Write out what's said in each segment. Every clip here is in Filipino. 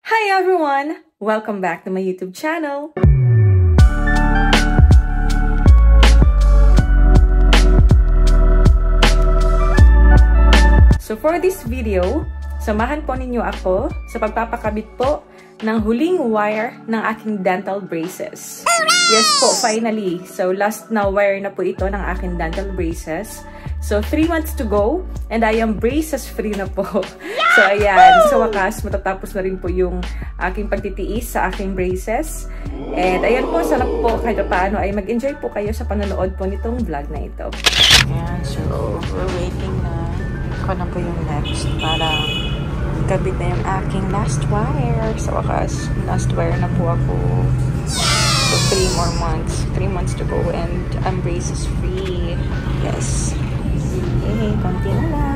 Hi everyone! Welcome back to my YouTube channel! So for this video, samahan po ninyo ako sa pagpapakabit po ng huling wire ng aking dental braces. Yes po, finally. So last na wire na po ito ng aking dental braces. So 3 months to go and I am braces free na po. So ayan, sa wakas matatapos na rin po yung aking pagtitiis sa aking braces. And ayan po, sana po kahit paano ay mag-enjoy po kayo sa panonood po nitong vlog na ito. Ayan, so we're waiting na ako na po yung next para kabit na yung aking last wire. Sa wakas, last wire na po ako. So 3 more months. 3 months to go and I'm braces free. Yes. Okay, konti na lang.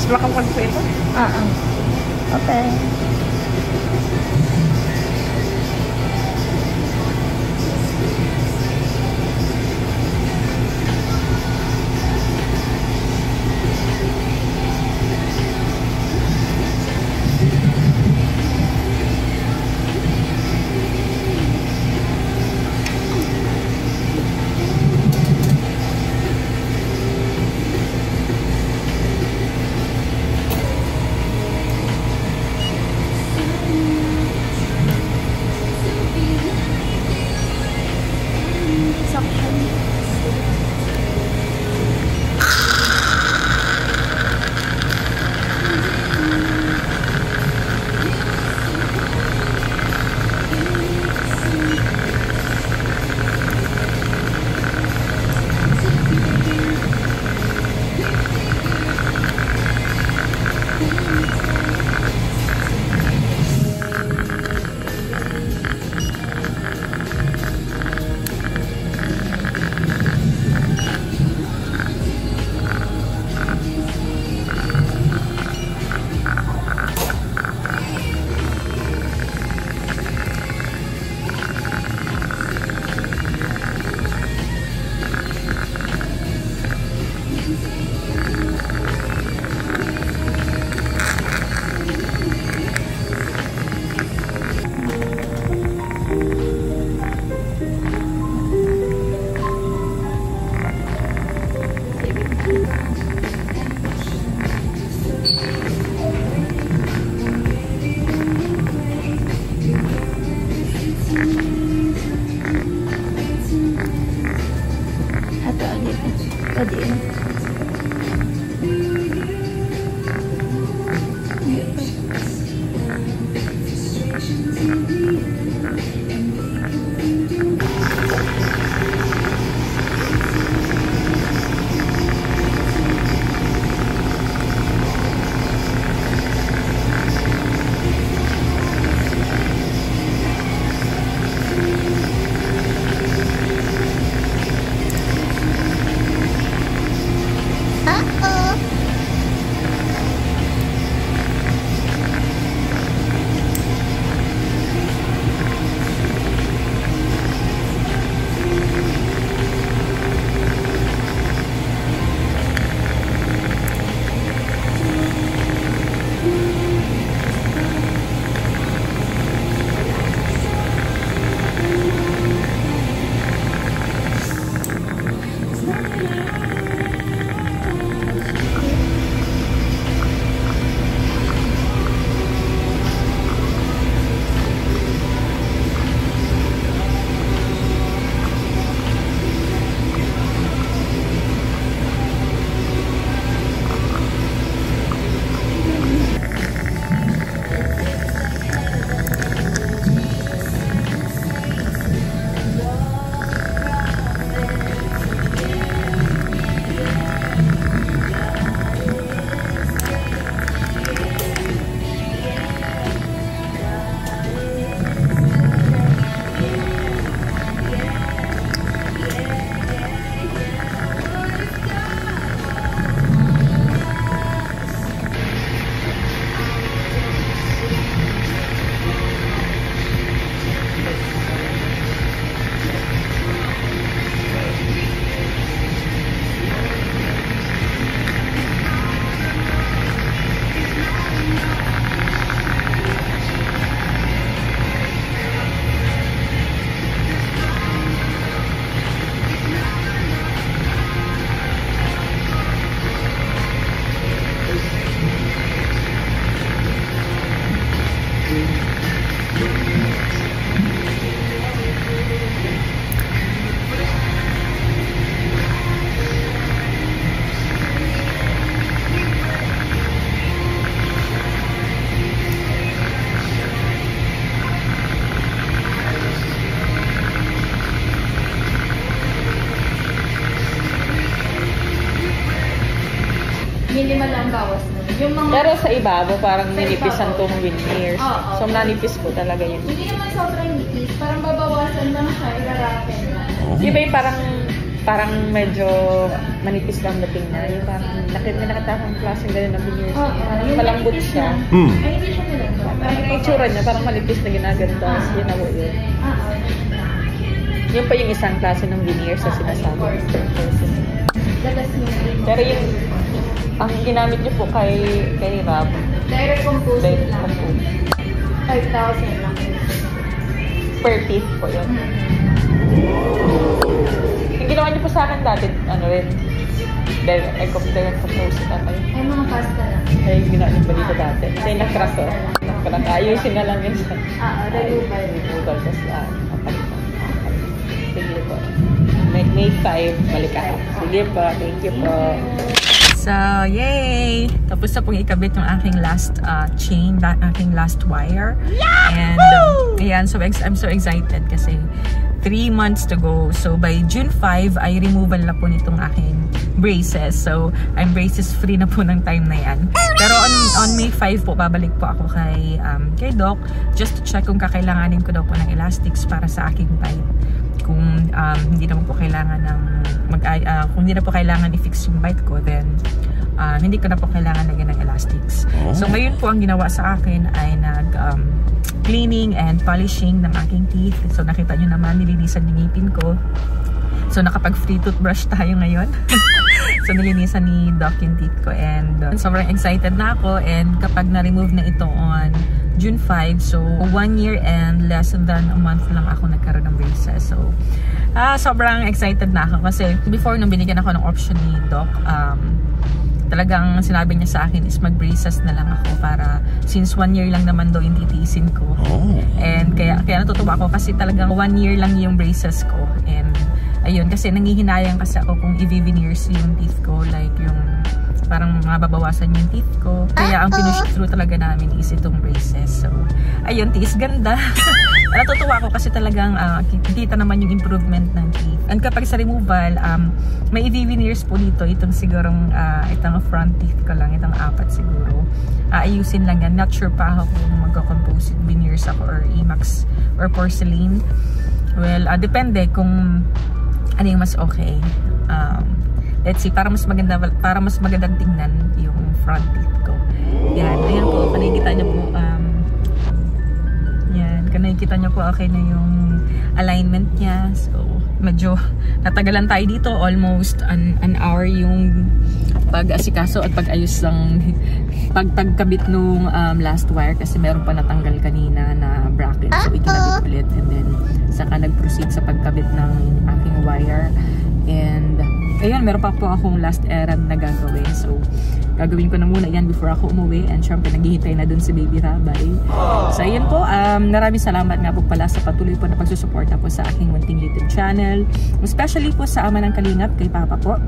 Belakang po ito? Okay. Yung mga... Pero sa ibabaw, parang ninipisan tong veneers. Oo. So, nanipis po talaga yun. Hindi naman sobrang nipis. Parang babawasan lang siya, irarapen lang. Iba yung parang medyo manipis lang dating na. Yung parang nakatakang klaseng gano'n ng veneers. Parang malambot siya. Ay, hindi siya malambot. Parang yung itsura niya, parang manipis na ginaganto. Yun ako yun. Yun pa yung isang klase ng veneers na sinasabi. Pero yung ang ginamit niyo po kay Rob, direct composite lang. 5,000 lang. Per piece po yun. Yung ginawa niyo po sa akin dati, ano rin, direct composite ata yun. Ay, mga pasta lang. Ay, yung ginawa niyo pa dito dati. Kasi nakras o. Ayusin na lang yun sa... removal. Tapos, napalitan. Sige po. May 5, balik ako. Sige po, thank you po. So, yay! Tapos na pong ikabit yung aking last chain, aking last wire. And, ayan, so I'm so excited kasi 3 months to go. So, by June 5, ay removal na po nitong aking braces. So, I'm braces free na po ng time na yan. Pero on May 5 po, babalik po ako kay Doc just to check kung kakailanganin ko daw po ng elastics para sa aking bite. Kung hindi na po kailangan ng kung hindi na po kailangan i-fix yung bite ko, then hindi ko na po kailangan lagyan ng elastics. So ngayon po ang ginawa sa akin ay cleaning and polishing ng aking teeth. So nakita nyo naman, nilinisan yung ngipin ko. So nakapag free toothbrush tayo ngayon. So nilinisan ni Doc yung teeth ko, and sobrang excited na ako. And kapag na-remove na ito on June 5, so 1 year and less than a month lang ako nagkaroon ng braces. So sobrang excited na ako kasi before nung binigyan ako ng option ni Doc, talagang sinabi niya sa akin is mag-braces na lang ako para since 1 year lang naman daw yung titiisin ko. And kaya natutuwa ako kasi talagang 1 year lang yung braces ko. And ayun, kasi nangihinayang kasi ako kung i-veneers yung teeth ko, like yung parang mababawasan yung teeth ko. Kaya ang pinush through talaga namin is itong braces. So, ayun, tiis ganda. Natutuwa ako kasi talagang kita naman yung improvement ng teeth. And kapag sa removal, may i-veneers po dito. Itong sigurong, itong front teeth ko lang, itong 4 siguro. Ayusin lang yan. Not sure pa ako kung magko-composite veneers ako or IMAX or porcelain. Well, depende kung ano yung mas okay. Let's see, para mas magandang tingnan yung front teeth ko. Yan, ayan po, nakikita niyo po, yan, nakikita niyo po okay na yung alignment niya. So, medyo natagalan tayo dito, almost an hour yung pag-asikaso at pag-ayos lang, pagkabit nung last wire kasi meron pa natanggal kanina na bracket. So, ikinabit ulit and then saka nag-proceed sa pagkabit ng aking wire. And ayun, meron pa po akong last errand na gagawin. So, gagawin ko na muna yan before ako umuwi. And syempre, naghihintay na dun si Baby Rabay. So, ayun po. Maraming salamat nga po pala sa patuloy po na pagsusuporta po sa aking munting YouTube channel. Especially po sa ama ng Kalingap, kay Papa po,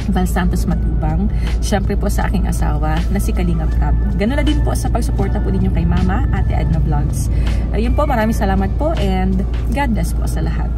Val Santos Matubang. Syempre po sa aking asawa na si Kalingap Rab. Ganun na din po sa pagsuporta po ninyo kay Mama, Ate Edna Vlogs. Ayun po, maraming salamat po and God bless po sa lahat.